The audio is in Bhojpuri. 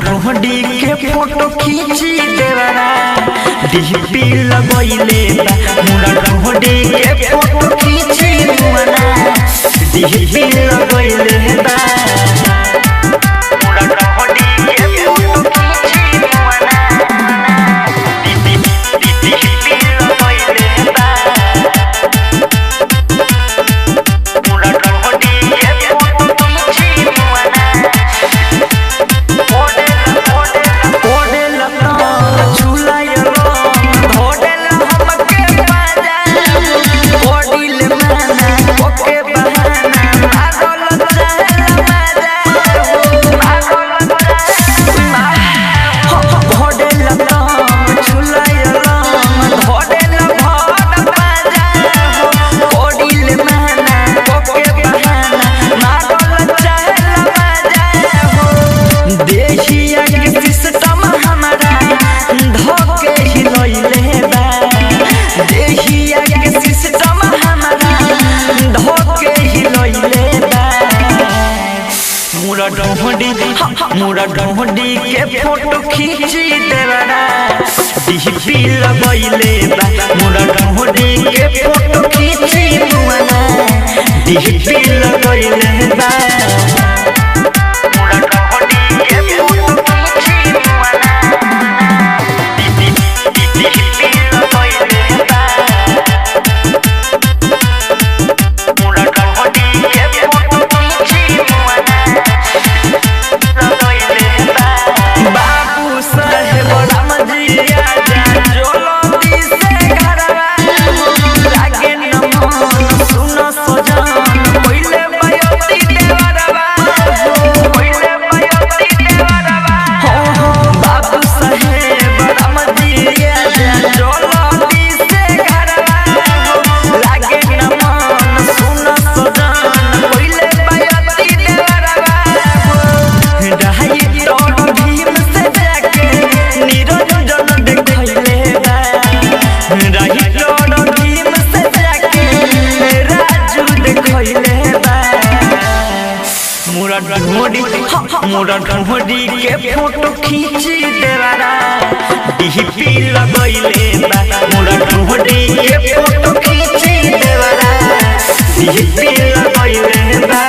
ढोंडी के फोटो खींची देवरा डीपी लगइले बा मोरा ढोंडी के फोटो खींची मुआना डीपी लगइले बा मोरा ढोंडी के फोटो खींची मुआना डीपी लगइले बा मोरा ढोंडी के फोटो खींची मुआना मोरा ढोंडी के फोटो खींची देवरा डीपी लगइले बा मोरा ढोंडी के फोटो खींची मुआना डीपी लगइले बा मोरा ढोंडी के फोटो खींची मुआना डीपी लगइले बा मोरा ढोंडी के फोटो खींची मुआना मोरा ढोंडी के फोटो खींची देवरा डीपी लगइले बा मोरा ढोंडी के फोटो खींची देवरा डीपी लगइले बा।